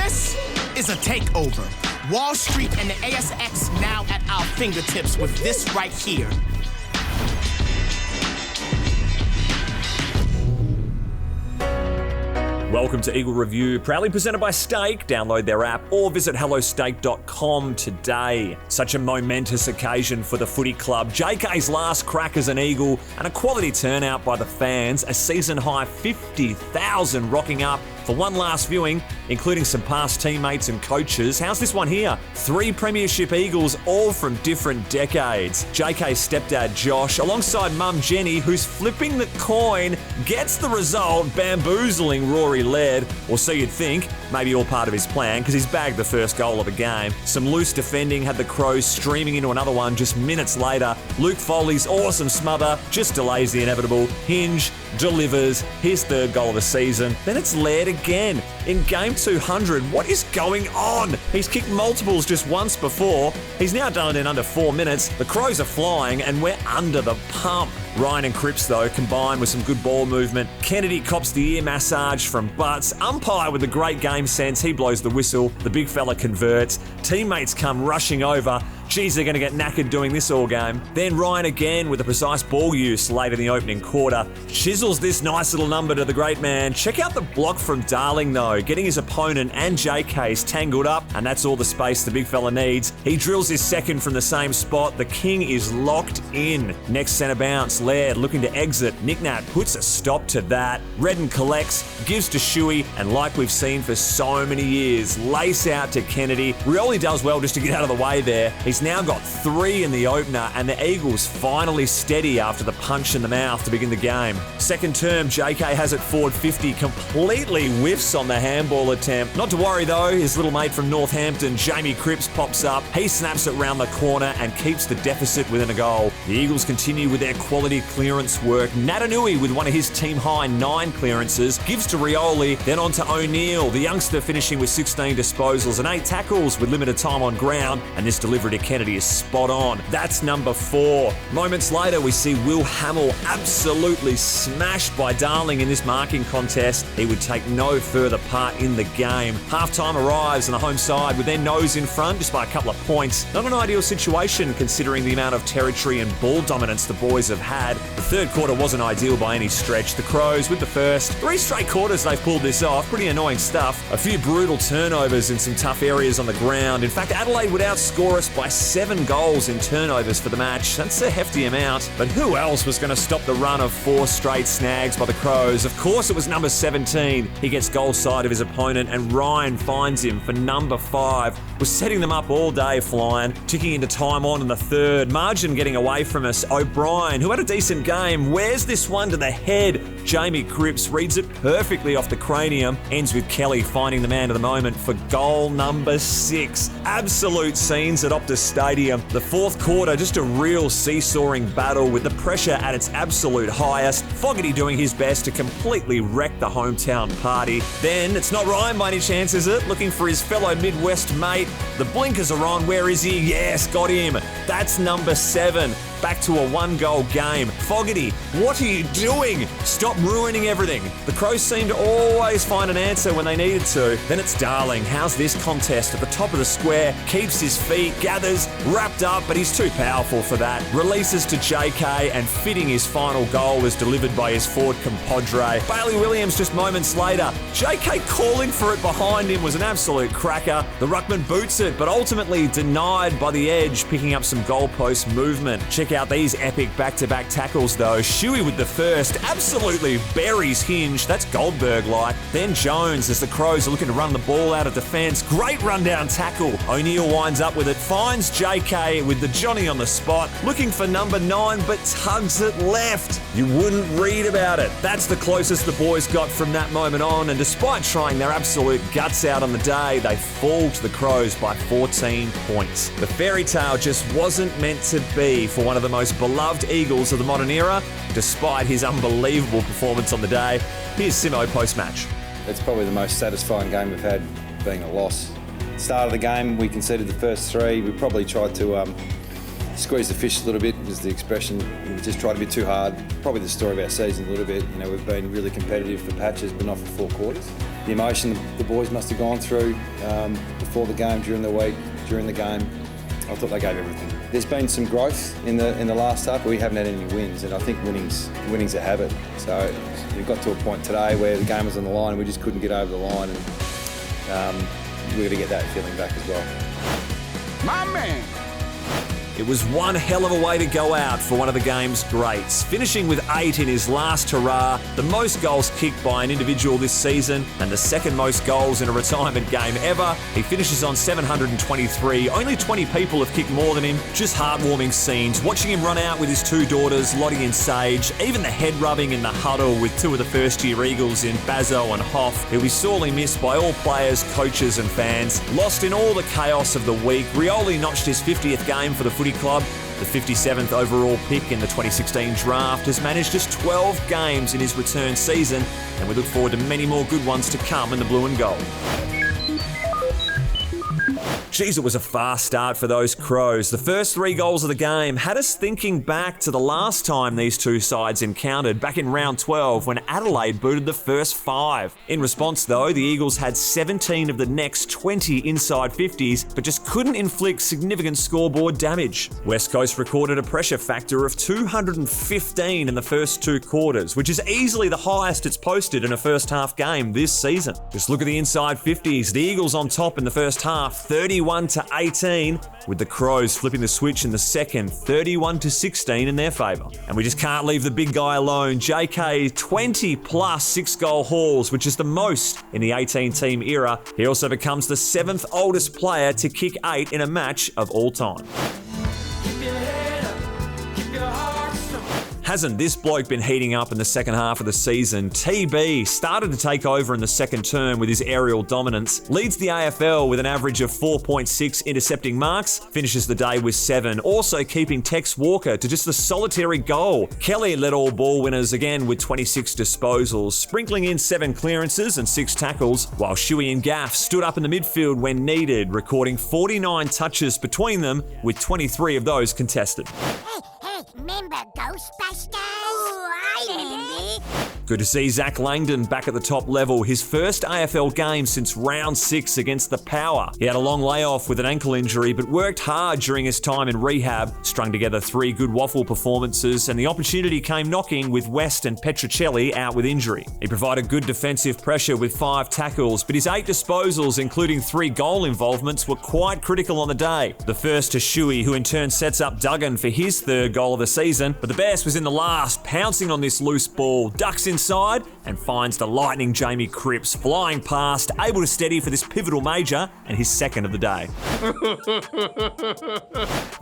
This is a takeover. Wall Street and the ASX now at our fingertips with this right here. Welcome to Eagle Review, proudly presented by Stake. Download their app or visit hellostake.com today. Such a momentous occasion for the footy club. JK's last crack as an Eagle and a quality turnout by the fans. A season-high 50,000 rocking up for one last viewing, including some past teammates and coaches. How's this one here? 3 Premiership Eagles, all from different decades. JK's stepdad Josh, alongside mum Jenny, who's flipping the coin, gets the result, bamboozling Rory Laird. Or so you'd think, maybe all part of his plan, because he's bagged the first goal of the game. Some loose defending had the Crows streaming into another one just minutes later. Luke Foley's awesome smother just delays the inevitable. Hinge delivers his third goal of the season. Then it's Laird again. In game 200, what is going on? He's kicked multiples just once before. He's now done it in under 4 minutes. The Crows are flying and we're under the pump. Ryan and Cripps, though, combined with some good ball movement. Kennedy cops the ear massage from Butts. Umpire with a great game sense. He blows the whistle. The big fella converts. Teammates come rushing over. Geez, they're going to get knackered doing this all game. Then Ryan again with a precise ball use late in the opening quarter. Chisels this nice little number to the great man. Check out the block from Darling, though, getting his opponent and JK's tangled up, and that's all the space the big fella needs. He drills his second from the same spot. The king is locked in. Next centre bounce, Laird looking to exit. Nick Nat puts a stop to that. Redden collects, gives to Shuey, and like we've seen for so many years, lace out to Kennedy. Rioli does well just to get out of the way there. He's now got 3 in the opener, and the Eagles finally steady after the punch in the mouth to begin the game. Second term, JK has it forward 50, completely whiffs on the handball attempt. Not to worry though, his little mate from Northampton, Jamie Cripps, pops up. He snaps it round the corner and keeps the deficit within a goal. The Eagles continue with their quality clearance work. Natanui with one of his team-high 9 clearances, gives to Rioli, then on to O'Neill, the youngster finishing with 16 disposals and 8 tackles with limited time on ground, and this delivery to Kennedy is spot on. That's number 4. Moments later, we see Will Hamill absolutely smashed by Darling in this marking contest. He would take no further part in the game. Halftime arrives and the home side with their nose in front just by a couple of points. Not an ideal situation considering the amount of territory and ball dominance the boys have had. The third quarter wasn't ideal by any stretch. The Crows with the first 3 straight quarters they've pulled this off. Pretty annoying stuff. A few brutal turnovers in some tough areas on the ground. In fact, Adelaide would outscore us by 7 goals in turnovers for the match. That's a hefty amount. But who else was going to stop the run of 4 straight snags by the Crows? Of course it was number 17. He gets goal side of his opponent and Ryan finds him for number 5. Was setting them up all day flying. Ticking into time on in the third. Margin getting away from us. O'Brien, who had a decent game, wears this one to the head. Jamie Cripps reads it perfectly off the cranium. Ends with Kelly finding the man of the moment for goal number 6. Absolute scenes at Optus Stadium. The fourth quarter, just a real seesawing battle with the pressure at its absolute highest. Fogarty doing his best to completely wreck the hometown party. Then, it's not Ryan by any chance, is it? Looking for his fellow Midwest mate. The blinkers are on. Where is he? Yes, got him. That's number 7. Back to a 1-goal game. Fogarty, what are you doing? Stop ruining everything. The Crows seem to always find an answer when they needed to. Then it's Darling. How's this contest? At the top of the square, keeps his feet, gathers, wrapped up, but he's too powerful for that. Releases to JK, and fitting his final goal was delivered by his forward compadre. Bailey Williams just moments later. JK calling for it behind him was an absolute cracker. The ruckman boots it, but ultimately denied by the edge, picking up some goalpost movement. Check out these epic back-to-back tackles though. Shuey with the first, absolutely buries Hinge. That's Goldberg-like. Then Jones as the Crows are looking to run the ball out of defence. Great rundown tackle. O'Neill winds up with it, finds JK with the Johnny on the spot, looking for number 9 but tugs it left. You wouldn't read about it. That's the closest the boys got from that moment on, and despite trying their absolute guts out on the day, they fall to the Crows by 14 points. The fairy tale just wasn't meant to be for one of the most beloved Eagles of the modern era, despite his unbelievable performance on the day. Here's Simo post-match. It's probably the most satisfying game we've had, being a loss. Start of the game, we conceded the first 3. We probably tried to squeeze the fish a little bit, is the expression. We just tried to be too hard. Probably the story of our season a little bit. You know, we've been really competitive for patches, but not for 4 quarters. the emotion the boys must have gone through before the game, during the week, during the game. I thought they gave everything. There's been some growth in the last half, but we haven't had any wins, and I think winning's a habit. So we've got to a point today where the game was on the line and we just couldn't get over the line, and we're going to get that feeling back as well. My man. It was one hell of a way to go out for one of the game's greats, finishing with 8 in his last hurrah, the most goals kicked by an individual this season, and the second most goals in a retirement game ever. He finishes on 723. Only 20 people have kicked more than him. Just heartwarming scenes, watching him run out with his 2 daughters, Lottie and Sage, even the head rubbing in the huddle with 2 of the first-year Eagles in Bazzo and Hoff. He'll be sorely missed by all players, coaches and fans. Lost in all the chaos of the week, Rioli notched his 50th game for the footy club. The 57th overall pick in the 2016 draft has managed just 12 games in his return season, and we look forward to many more good ones to come in the blue and gold. Geez, it was a fast start for those Crows. The first 3 goals of the game had us thinking back to the last time these two sides encountered, back in round 12, when Adelaide booted the first 5. In response, though, the Eagles had 17 of the next 20 inside 50s, but just couldn't inflict significant scoreboard damage. West Coast recorded a pressure factor of 215 in the first 2 quarters, which is easily the highest it's posted in a first half game this season. Just look at the inside 50s. The Eagles on top in the first half, 31-18, with the Crows flipping the switch in the second, 31-16 in their favour. And we just can't leave the big guy alone. JK, 20 plus 6-goal hauls, which is the most in the 18-team era. He also becomes the 7th oldest player to kick 8 in a match of all time. Hasn't this bloke been heating up in the second half of the season? TB started to take over in the second term with his aerial dominance, leads the AFL with an average of 4.6 intercepting marks, finishes the day with 7, also keeping Tex Walker to just the solitary goal. Kelly led all ball winners again with 26 disposals, sprinkling in 7 clearances and 6 tackles, while Shuey and Gaff stood up in the midfield when needed, recording 49 touches between them, with 23 of those contested. Remember Ghostbusters? Oh, I remember. Good to see Zach Langdon back at the top level, his first AFL game since round 6 against the Power. He had a long layoff with an ankle injury, but worked hard during his time in rehab, strung together 3 good waffle performances, and the opportunity came knocking with West and Petrocelli out with injury. He provided good defensive pressure with 5 tackles, but his 8 disposals, including 3 goal involvements, were quite critical on the day. The first to Shuey, who in turn sets up Duggan for his 3rd goal of the season, but the best was in the last, pouncing on this loose ball, ducks inside and finds the lightning Jamie Cripps flying past, able to steady for this pivotal major and his 2nd of the day.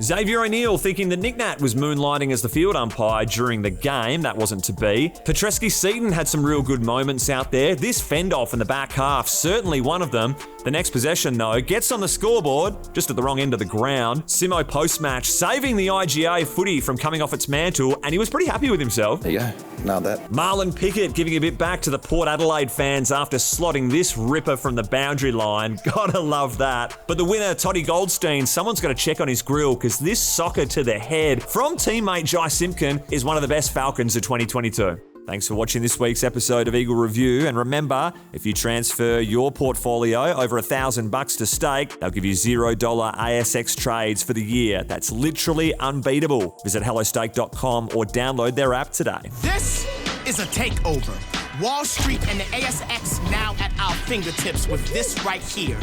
Xavier O'Neill thinking that Nick Nat was moonlighting as the field umpire during the game. That wasn't to be. Petreski-Seaton had some real good moments out there. This fend-off in the back half, certainly one of them. The next possession, though, gets on the scoreboard, just at the wrong end of the ground. Simo post-match, saving the IGA footy from coming off its mantle, and he was pretty happy with himself. There you go. Nailed that. Marlon Pickett giving a bit back to the Port Adelaide fans after slotting this ripper from the boundary line. Gotta love that. But the winner, Toddy Goldstein, someone's got to check on his grill, because this soccer to the head from teammate Jai Simpkin is one of the best Falcons of 2022. Thanks for watching this week's episode of Eagle Review, and remember, if you transfer your portfolio over $1,000 to Stake, they'll give you $0 ASX trades for the year. That's literally unbeatable. Visit hellostake.com or download their app today. This is a takeover. Wall Street and the ASX now at our fingertips with this right here.